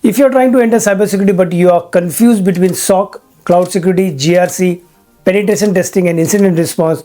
If you're trying to enter cybersecurity but you are confused between SOC, cloud security, GRC, penetration testing and incident response,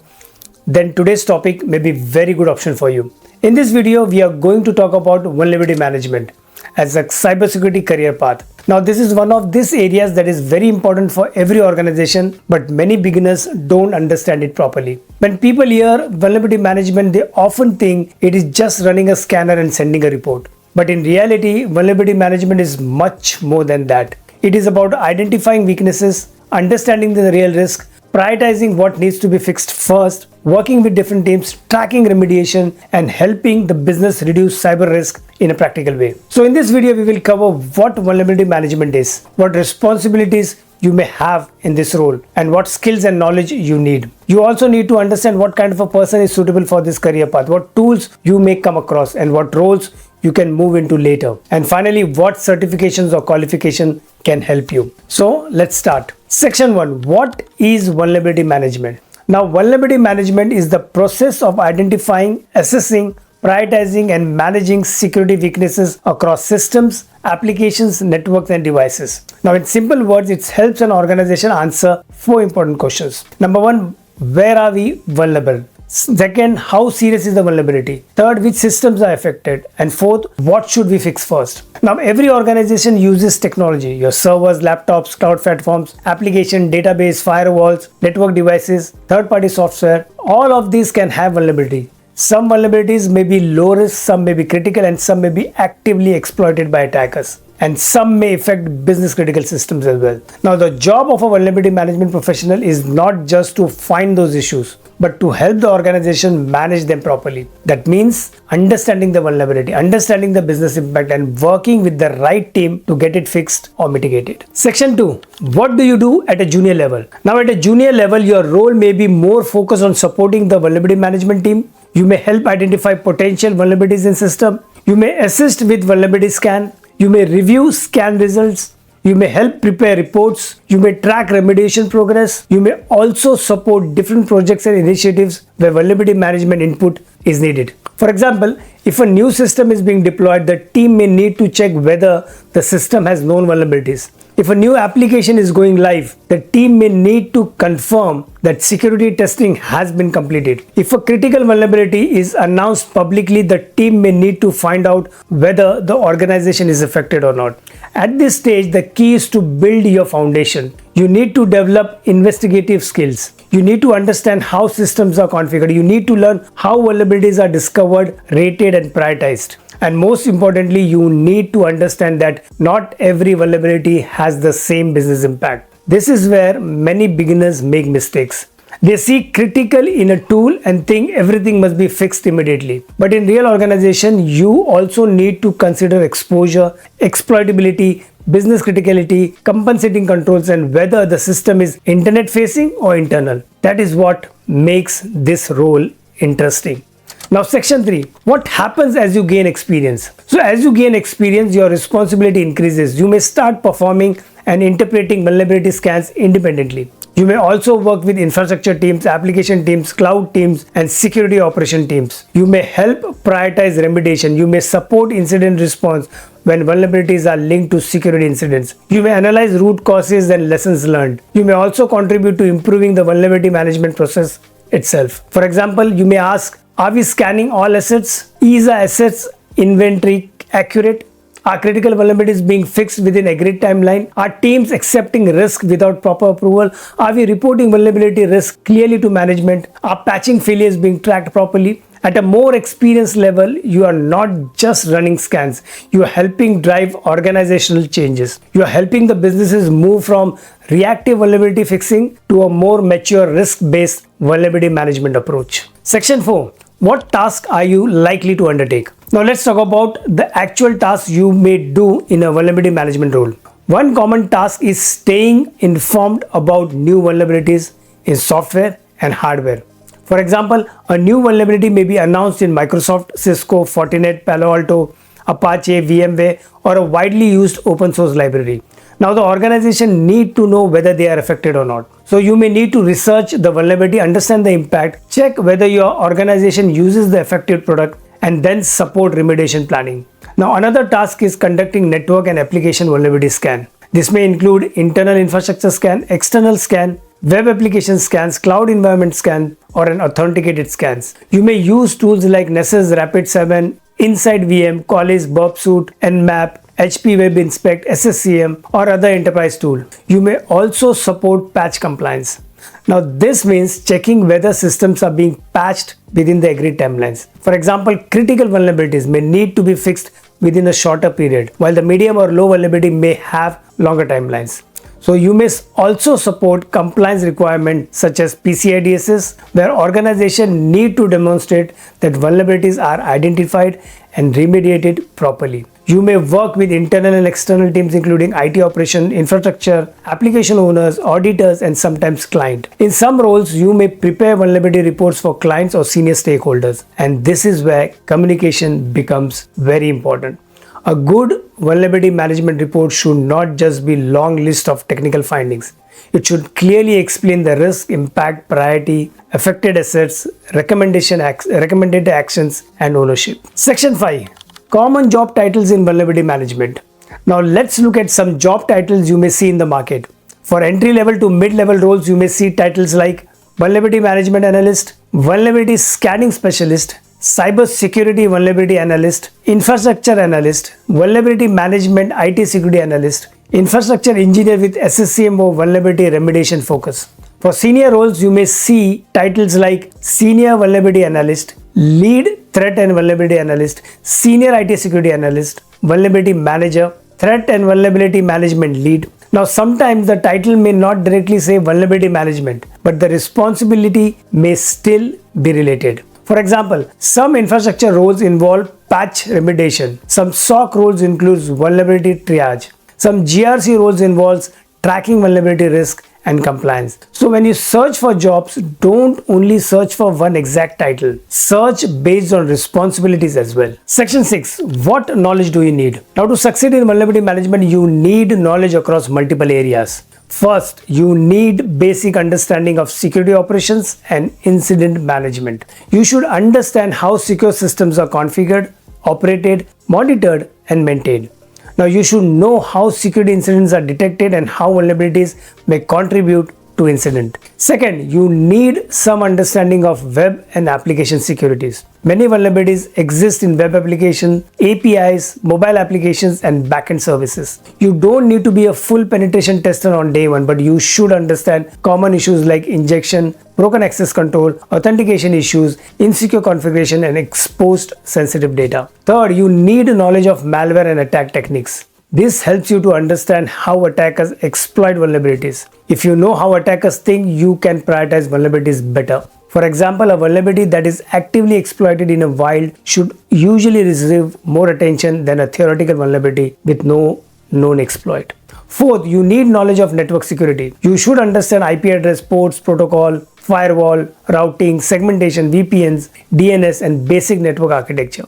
then today's topic may be a very good option for you. In this video, we are going to talk about vulnerability management as a cybersecurity career path. Now, this is one of these areas that is very important for every organization, but many beginners don't understand it properly. When people hear vulnerability management, they often think it is just running a scanner and sending a report. But in reality, vulnerability management is much more than that. It is about identifying weaknesses, understanding the real risk, prioritizing what needs to be fixed first, working with different teams, tracking remediation, and helping the business reduce cyber risk in a practical way. So in this video, we will cover what vulnerability management is, what responsibilities you may have in this role, and what skills and knowledge you need. You also need to understand what kind of a person is suitable for this career path, what tools you may come across, and what roles you can move into later. And finally, what certifications or qualification can help you. So let's start. Section 1. What is vulnerability management? Now, vulnerability management is the process of identifying, assessing, prioritizing and managing security weaknesses across systems, applications, networks and devices. Now, in simple words, it helps an organization answer 4 important questions. Number 1, where are we vulnerable? Second, how serious is the vulnerability? Third, which systems are affected? And fourth, what should we fix first? Now, every organization uses technology, your servers, laptops, cloud platforms, application, database, firewalls, network devices, third-party software. All of these can have vulnerability. Some vulnerabilities may be low risk, some may be critical, and some may be actively exploited by attackers. And some may affect business critical systems as well. Now, the job of a vulnerability management professional is not just to find those issues, but to help the organization manage them properly. That means understanding the vulnerability, understanding the business impact, and working with the right team to get it fixed or mitigated. Section 2. What do you do at a junior level? Now, at a junior level, your role may be more focused on supporting the vulnerability management team. You may help identify potential vulnerabilities in system. You may assist with vulnerability scan. You may review scan results. You may help prepare reports. You may track remediation progress. You may also support different projects and initiatives where vulnerability management input is needed. For example, if a new system is being deployed, the team may need to check whether the system has known vulnerabilities. If a new application is going live, the team may need to confirm that security testing has been completed. If a critical vulnerability is announced publicly, the team may need to find out whether the organization is affected or not. At this stage, the key is to build your foundation. You need to develop investigative skills. You need to understand how systems are configured. You need to learn how vulnerabilities are discovered, rated, and prioritized. And most importantly, you need to understand that not every vulnerability has the same business impact. This is where many beginners make mistakes. They see critical in a tool and think everything must be fixed immediately. But in real organization, you also need to consider exposure, exploitability, business criticality, compensating controls, and whether the system is internet facing or internal. That is what makes this role interesting. Now, section 3, what happens as you gain experience? So as you gain experience, your responsibility increases. You may start performing and interpreting vulnerability scans independently. You may also work with infrastructure teams, application teams, cloud teams, and security operation teams. You may help prioritize remediation. You may support incident response when vulnerabilities are linked to security incidents. You may analyze root causes and lessons learned. You may also contribute to improving the vulnerability management process itself. For example, you may ask, are we scanning all assets? Is our assets inventory accurate? Are critical vulnerabilities being fixed within agreed timeline? Are teams accepting risk without proper approval? Are we reporting vulnerability risk clearly to management? Are patching failures being tracked properly? At a more experienced level, you are not just running scans. You are helping drive organizational changes. You are helping the businesses move from reactive vulnerability fixing to a more mature risk-based vulnerability management approach. Section 4. What tasks are you likely to undertake? Now let's talk about the actual tasks you may do in a vulnerability management role. One common task is staying informed about new vulnerabilities in software and hardware. For example, a new vulnerability may be announced in Microsoft, Cisco, Fortinet, Palo Alto, Apache, VMware, or a widely used open source library. Now the organization need to know whether they are affected or not. So you may need to research the vulnerability, understand the impact, check whether your organization uses the affected product, and then support remediation planning. Now another task is conducting network and application vulnerability scan. This may include internal infrastructure scan, external scan, web application scans, cloud environment scan, or an authenticated scans. You may use tools like Nessus, Rapid7, Inside VM, Qualys, Burp Suite, Nmap, HP Web Inspect, SSCM, or other enterprise tool. You may also support patch compliance. Now this means checking whether systems are being patched within the agreed timelines. For example, critical vulnerabilities may need to be fixed within a shorter period, while the medium or low vulnerability may have longer timelines. So you may also support compliance requirements such as PCI DSS, where organizations need to demonstrate that vulnerabilities are identified and remediated properly. You may work with internal and external teams including IT operation, infrastructure, application owners, auditors, and sometimes client. In some roles, you may prepare vulnerability reports for clients or senior stakeholders. And this is where communication becomes very important. A good vulnerability management report should not just be a long list of technical findings. It should clearly explain the risk, impact, priority, affected assets, recommended actions, and ownership. Section 5. Common job titles in vulnerability management. Now let's look at some job titles you may see in the market. For entry-level to mid-level roles, you may see titles like Vulnerability Management Analyst, Vulnerability Scanning Specialist, Cybersecurity Vulnerability Analyst, Infrastructure Analyst, Vulnerability Management IT Security Analyst, Infrastructure Engineer with SSCM or Vulnerability Remediation Focus. For senior roles, you may see titles like Senior Vulnerability Analyst, Lead Threat and Vulnerability Analyst, Senior IT Security Analyst, Vulnerability Manager, Threat and Vulnerability Management Lead. Now sometimes the title may not directly say Vulnerability Management, but the responsibility may still be related. For example, some infrastructure roles involve patch remediation. Some SOC roles includes vulnerability triage. Some GRC roles involves tracking vulnerability risk and compliance. So when you search for jobs, don't only search for one exact title. Search based on responsibilities as well. Section 6. What knowledge do you need? Now to succeed in vulnerability management, you need knowledge across multiple areas. First, you need basic understanding of security operations and incident management. You should understand how secure systems are configured, operated, monitored, and maintained. Now, you should know how security incidents are detected and how vulnerabilities may contribute to incident. Second, you need some understanding of web and application securities. Many vulnerabilities exist in web applications, APIs, mobile applications, and backend services. You don't need to be a full penetration tester on day one, but you should understand common issues like injection, broken access control, authentication issues, insecure configuration, and exposed sensitive data. Third, you need knowledge of malware and attack techniques. This helps you to understand how attackers exploit vulnerabilities. If you know how attackers think, you can prioritize vulnerabilities better. For example, a vulnerability that is actively exploited in a wild should usually receive more attention than a theoretical vulnerability with no known exploit. Fourth, you need knowledge of network security. You should understand IP address, ports, protocol, firewall, routing, segmentation, VPNs, DNS, and basic network architecture.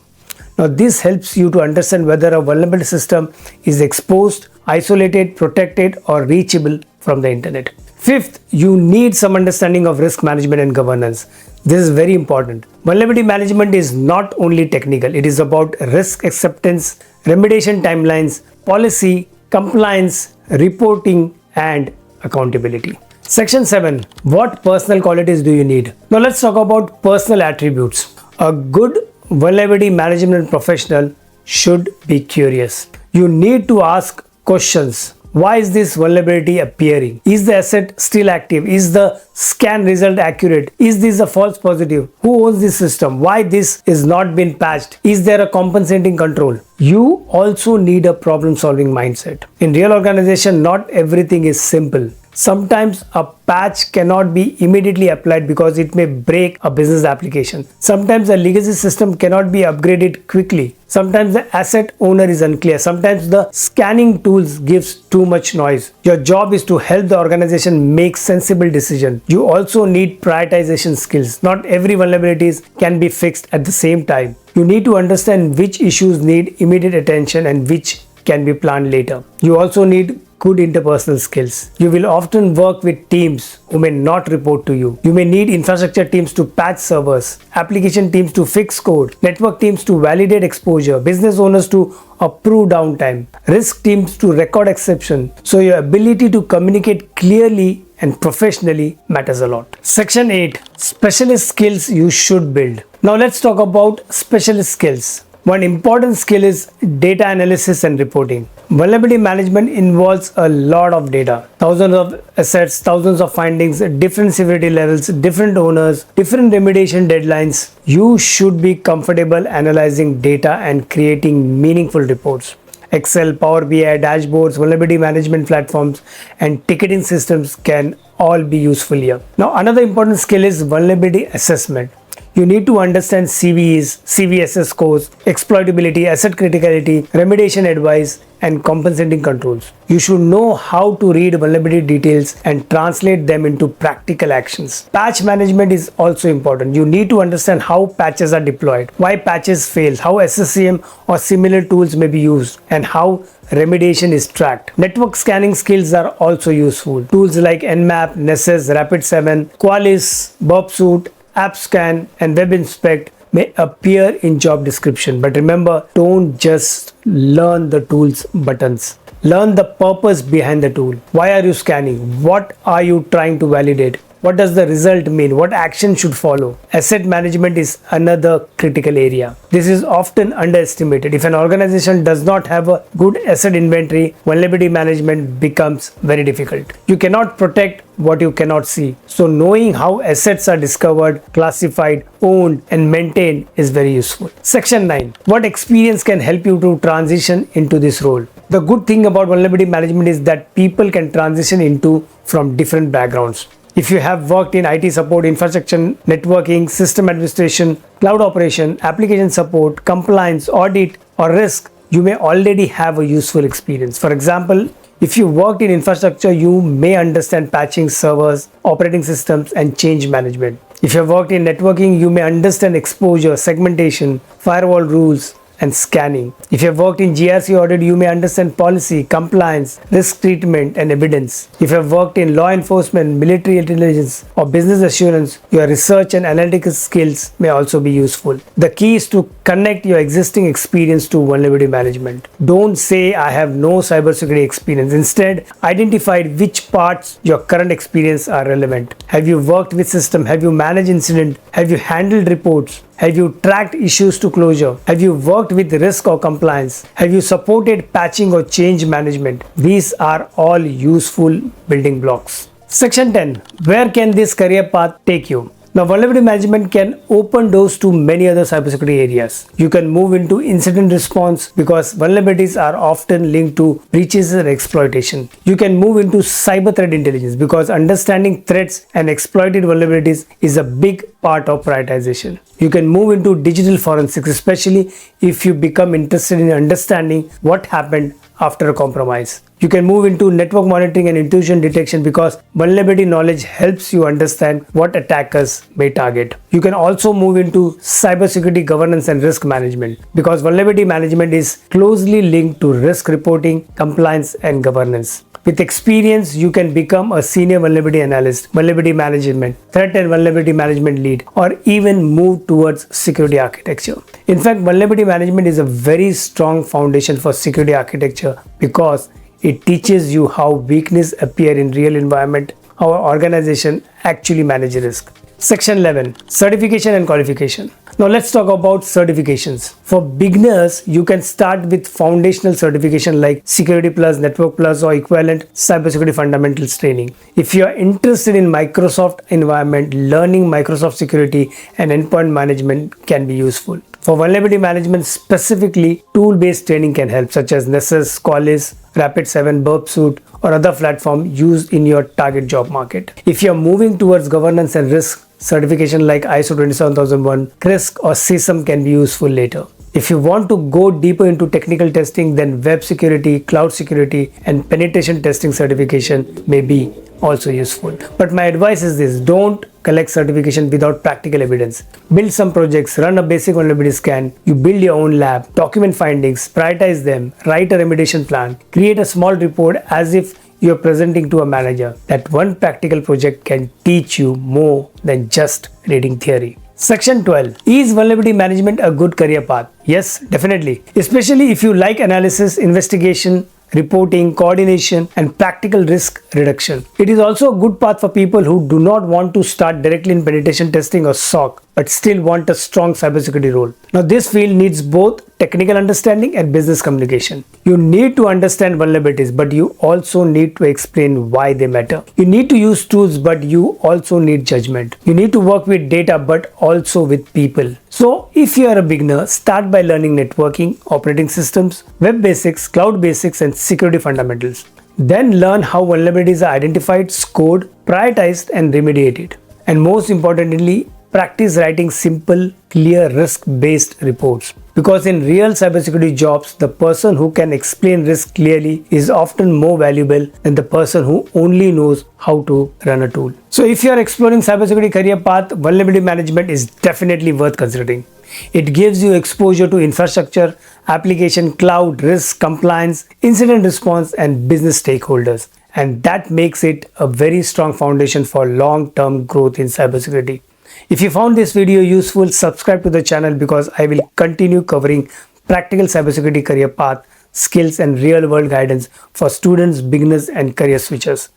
Now this helps you to understand whether a vulnerable system is exposed, isolated, protected, or reachable from the internet. Fifth, you need some understanding of risk management and governance. This is very important. Vulnerability management is not only technical, it is about risk acceptance, remediation timelines, policy, compliance, reporting, and accountability. Section 7. What personal qualities do you need? Now let's talk about personal attributes. A good vulnerability management professional should be curious. You need to ask questions. Why is this vulnerability appearing? Is the asset still active? Is the scan result accurate? Is this a false positive? Who owns this system? Why this is not been patched? Is there a compensating control? You also need a problem-solving mindset. In real organization, not everything is simple. Sometimes a patch cannot be immediately applied because it may break a business application. Sometimes a legacy system cannot be upgraded quickly. Sometimes the asset owner is unclear. Sometimes the scanning tools gives too much noise. Your job is to help the organization make sensible decisions. You also need prioritization skills. Not every vulnerabilities can be fixed at the same time. You need to understand which issues need immediate attention and which can be planned later. You also need good interpersonal skills. You will often work with teams who may not report to you. You may need infrastructure teams to patch servers, application teams to fix code, network teams to validate exposure, business owners to approve downtime, risk teams to record exception. So your ability to communicate clearly and professionally matters a lot. Section 8. Specialist skills you should build. Now let's talk about specialist skills. One important skill is data analysis and reporting. Vulnerability management involves a lot of data. Thousands of assets, thousands of findings, different severity levels, different owners, different remediation deadlines. You should be comfortable analyzing data and creating meaningful reports. Excel, Power BI, dashboards, vulnerability management platforms, and ticketing systems can all be useful here. Now, another important skill is vulnerability assessment. You need to understand CVEs, CVSS scores, exploitability, asset criticality, remediation advice, and compensating controls. You should know how to read vulnerability details and translate them into practical actions. Patch management is also important. You need to understand how patches are deployed, why patches fail, how SSCM or similar tools may be used, and how remediation is tracked. Network scanning skills are also useful. Tools like Nmap, Nessus, Rapid7, Qualys, Burp Suite, AppScan, and Web Inspect may appear in job description, but remember, don't just learn the tool's buttons. Learn the purpose behind the tool. Why are you scanning? What are you trying to validate? What does the result mean? What action should follow? Asset management is another critical area. This is often underestimated. If an organization does not have a good asset inventory, vulnerability management becomes very difficult. You cannot protect what you cannot see. So knowing how assets are discovered, classified, owned, and maintained is very useful. Section 9. What experience can help you to transition into this role? The good thing about vulnerability management is that people can transition into from different backgrounds. If you have worked in IT support, infrastructure, networking, system administration, cloud operation, application support, compliance, audit, or risk, you may already have a useful experience. For example, if you worked in infrastructure, you may understand patching servers, operating systems, and change management. If you have worked in networking, you may understand exposure, segmentation, firewall rules, and scanning. If you have worked in GRC audit, you may understand policy, compliance, risk treatment, and evidence. If you have worked in law enforcement, military intelligence, or business assurance, your research and analytical skills may also be useful. The key is to connect your existing experience to vulnerability management. Don't say, I have no cybersecurity experience. Instead, identify which parts your current experience are relevant. Have you worked with system? Have you managed incident? Have you handled reports? Have you tracked issues to closure? Have you worked with risk or compliance? Have you supported patching or change management? These are all useful building blocks. Section 10. Where can this career path take you? Now, vulnerability management can open doors to many other cybersecurity areas. You can move into incident response because vulnerabilities are often linked to breaches and exploitation. You can move into cyber threat intelligence because understanding threats and exploited vulnerabilities is a big part of prioritization. You can move into digital forensics, especially if you become interested in understanding what happened after a compromise. You can move into network monitoring and intrusion detection because vulnerability knowledge helps you understand what attackers may target. You can also move into cybersecurity governance and risk management because vulnerability management is closely linked to risk reporting, compliance, and governance. With experience, you can become a senior vulnerability analyst, vulnerability management, threat and vulnerability management lead, or even move towards security architecture. In fact, vulnerability management is a very strong foundation for security architecture because it teaches you how weakness appear in real environment, how an organization actually manage risk. Section 11. Certification and qualification. Now let's talk about certifications. For beginners, you can start with foundational certification like Security Plus, Network Plus, or equivalent cybersecurity fundamentals training. If you are interested in Microsoft environment, learning Microsoft security and endpoint management can be useful. For vulnerability management specifically, tool-based training can help, such as Nessus, Qualys, Rapid7, Burp Suite, or other platform used in your target job market. If you are moving towards governance and risk, certification like ISO 27001, CRISC, or CISM can be useful later. If you want to go deeper into technical testing, then web security, cloud security, and penetration testing certification may be also useful. But my advice is this: don't collect certification without practical evidence. Build some projects, run a basic vulnerability scan, you build your own lab, document findings, prioritize them, write a remediation plan, create a small report as if you're presenting to a manager. That one practical project can teach you more than just reading theory. Section 12. Is vulnerability management a good career path? Yes, definitely. Especially if you like analysis, investigation, reporting, coordination, and practical risk reduction. It is also a good path for people who do not want to start directly in penetration testing or SOC, but still want a strong cybersecurity role. Now, this field needs both technical understanding and business communication. You need to understand vulnerabilities, but you also need to explain why they matter. You need to use tools, but you also need judgment. You need to work with data, but also with people. So, if you are a beginner, start by learning networking, operating systems, web basics, cloud basics, and security fundamentals. Then learn how vulnerabilities are identified, scored, prioritized, and remediated. And most importantly, practice writing simple, clear, risk-based reports. Because in real cybersecurity jobs, the person who can explain risk clearly is often more valuable than the person who only knows how to run a tool. So if you are exploring cybersecurity career path, vulnerability management is definitely worth considering. It gives you exposure to infrastructure, application, cloud, risk, compliance, incident response, and business stakeholders. And that makes it a very strong foundation for long-term growth in cybersecurity. If you found this video useful, subscribe to the channel because I will continue covering practical cybersecurity career path, skills, and real-world guidance for students, beginners, and career switchers.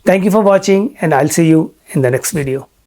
Thank you for watching, and I'll see you in the next video.